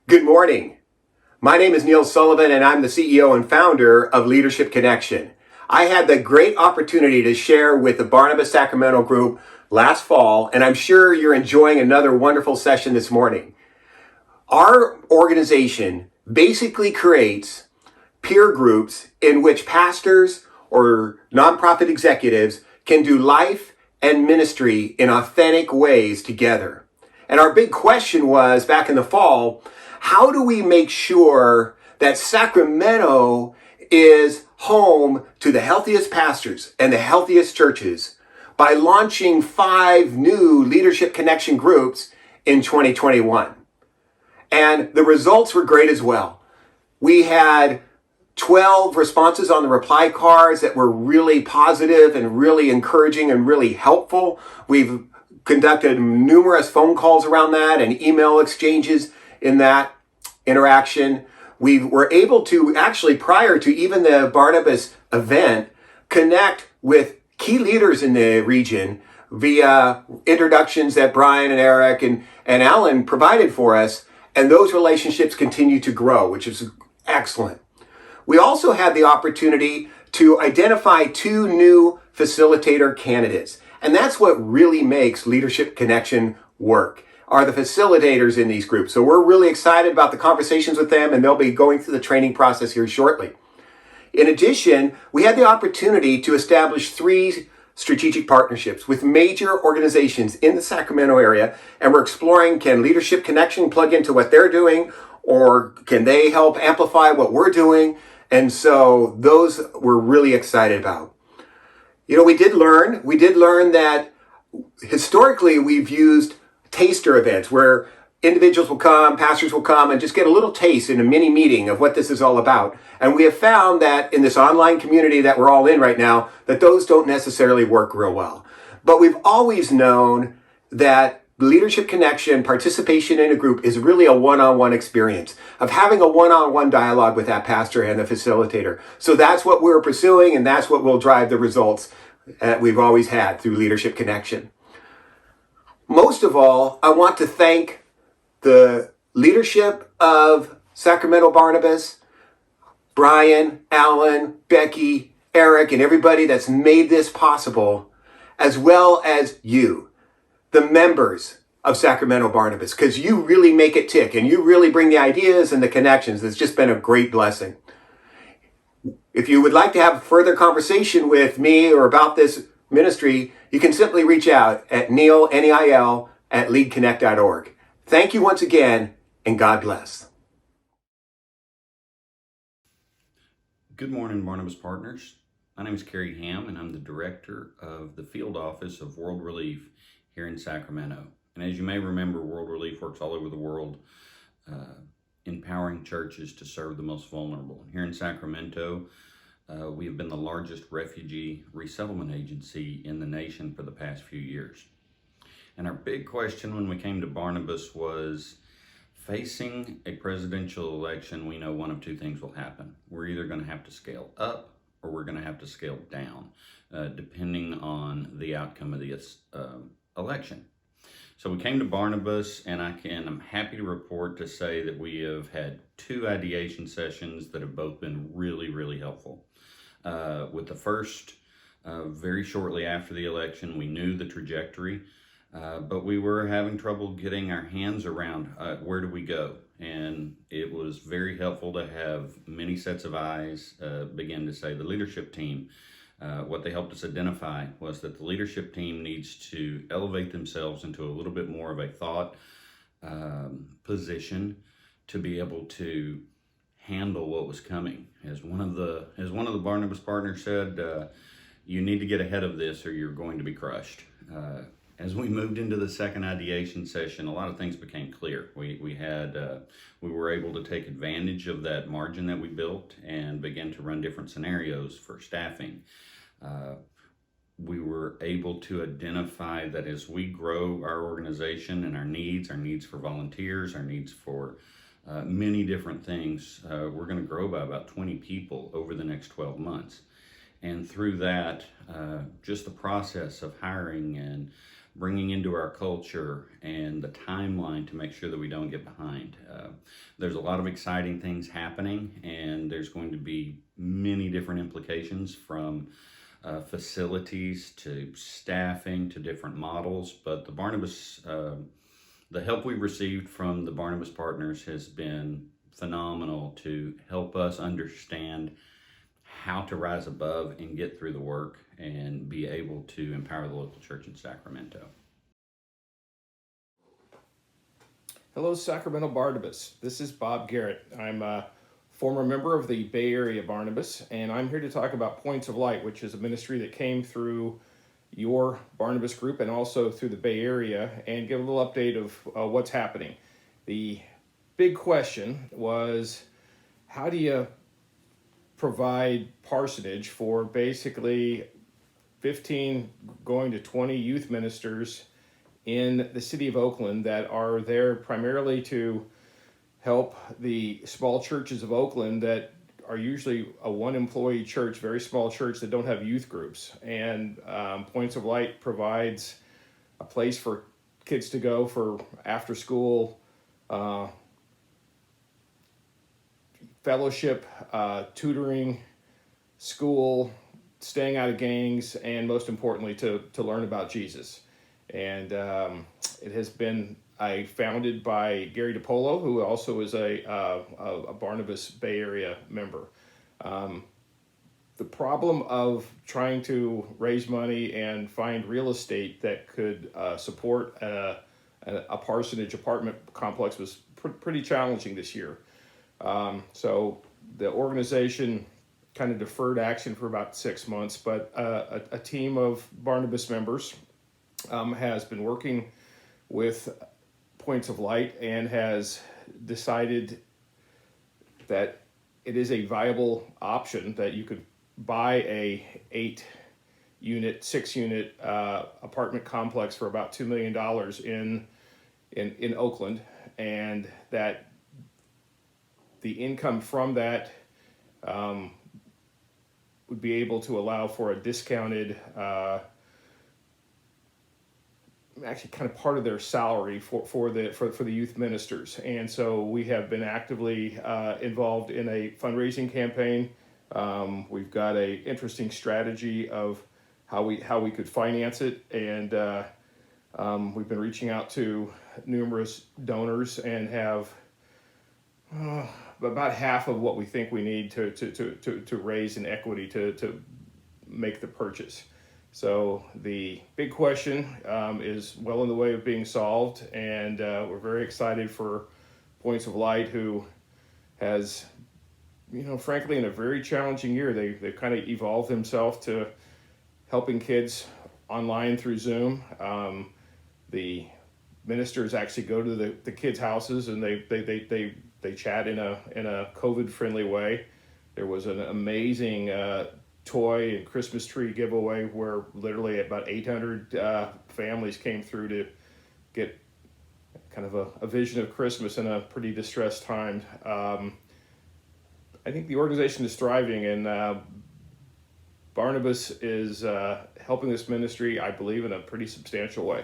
Good morning. My name is Neil Sullivan, and I'm the CEO and founder of Leadership Connection. I had the great opportunity to share with the Barnabas Sacramento group last fall, and I'm sure you're enjoying another wonderful session this morning. Our organization basically creates peer groups in which pastors or nonprofit executives can do life and ministry in authentic ways together. And our big question was back in the fall, how do we make sure that Sacramento is home to the healthiest pastors and the healthiest churches by launching 5 new Leadership Connection groups in 2021? And the results were great as well. We had 12 responses on the reply cards that were really positive and really encouraging and really helpful. We've conducted numerous phone calls around that and email exchanges in that interaction. We were able to actually, prior to even the Barnabas event, connect with key leaders in the region via introductions that Brian and Eric and Alan provided for us. And those relationships continue to grow, which is excellent. We also had the opportunity to identify 2 new facilitator candidates. And that's what really makes Leadership Connection work, are the facilitators in these groups. So we're really excited about the conversations with them, and they'll be going through the training process here shortly. In addition, we had the opportunity to establish 3 strategic partnerships with major organizations in the Sacramento area, and we're exploring, can Leadership Connection plug into what they're doing, or can they help amplify what we're doing? And so those we're really excited about. You know, we did learn that historically we've used taster events where individuals will come, pastors will come and just get a little taste in a mini meeting of what this is all about. And we have found that in this online community that we're all in right now, that those don't necessarily work real well. But we've always known that Leadership Connection, participation in a group, is really a one-on-one experience of having a one-on-one dialogue with that pastor and the facilitator. So that's what we're pursuing, and that's what will drive the results that we've always had through Leadership Connection. Most of all, I want to thank the leadership of Sacramento Barnabas, Brian, Alan, Becky, Eric, and everybody that's made this possible, as well as you, the members of Sacramento Barnabas, because you really make it tick and you really bring the ideas and the connections. It's just been a great blessing. If you would like to have further conversation with me or about this ministry, you can simply reach out at Neil, Neil, at leadconnect.org. Thank you once again, and God bless. Good morning, Barnabas Partners. My name is Kerry Ham, and I'm the director of the field office of World Relief here in Sacramento. And as you may remember, World Relief works all over the world, empowering churches to serve the most vulnerable. Here in Sacramento, we have been the largest refugee resettlement agency in the nation for the past few years. And our big question when we came to Barnabas was, facing a presidential election, we know one of 2 things will happen. We're either going to have to scale up or we're going to have to scale down, depending on the outcome of the election. So we came to Barnabas, and I'm happy to report to say that we have had 2 ideation sessions that have both been really, really helpful. With the first, very shortly after the election, we knew the trajectory, but we were having trouble getting our hands around where do we go. And it was very helpful to have many sets of eyes begin to say the leadership team. What they helped us identify was that the leadership team needs to elevate themselves into a little bit more of a thought position to be able to handle what was coming. As one of the Barnabas partners said, you need to get ahead of this or you're going to be crushed. As we moved into the second ideation session, a lot of things became clear. We were able to take advantage of that margin that we built and begin to run different scenarios for staffing. We were able to identify that as we grow our organization and our needs for volunteers, our needs for many different things, we're going to grow by about 20 people over the next 12 months. And through that, just the process of hiring and bringing into our culture and the timeline to make sure that we don't get behind. There's a lot of exciting things happening, and there's going to be many different implications from facilities to staffing to different models. But the help we received from the Barnabas partners has been phenomenal to help us understand how to rise above and get through the work and be able to empower the local church in Sacramento. Hello, Sacramento Barnabas. This is Bob Garrett. I'm a former member of the Bay Area Barnabas, and I'm here to talk about Points of Light, which is a ministry that came through your Barnabas group and also through the Bay Area, and give a little update of what's happening. The big question was, how do you provide parsonage for basically 15 going to 20 youth ministers in the city of Oakland that are there primarily to help the small churches of Oakland that are usually a one-employee church, very small church that don't have youth groups. And Points of Light provides a place for kids to go for after-school fellowship, tutoring, school, staying out of gangs, and most importantly, to learn about Jesus. And it has been founded by Gary DiPolo, who also is a Barnabas Bay Area member. The problem of trying to raise money and find real estate that could support a parsonage apartment complex was pretty challenging this year. So the organization kind of deferred action for about 6 months, but a team of Barnabas members has been working with Points of Light and has decided that it is a viable option that you could buy a 6-unit apartment complex for about $2 million in Oakland, and that the income from that would be able to allow for a discounted actually kind of part of their salary for the youth ministers. And so we have been actively involved in a fundraising campaign. We've got a interesting strategy of how we could finance it, and we've been reaching out to numerous donors and have about half of what we think we need to raise in equity to make the purchase. So the big question is well in the way of being solved, and we're very excited for Points of Light, who has, frankly, in a very challenging year, they've kind of evolved themselves to helping kids online through Zoom. The ministers actually go to the kids' houses, and they chat in a COVID-friendly way. There was an amazing toy and Christmas tree giveaway where literally about 800 families came through to get kind of a vision of Christmas in a pretty distressed time. I think the organization is thriving, and Barnabas is helping this ministry, I believe, in a pretty substantial way.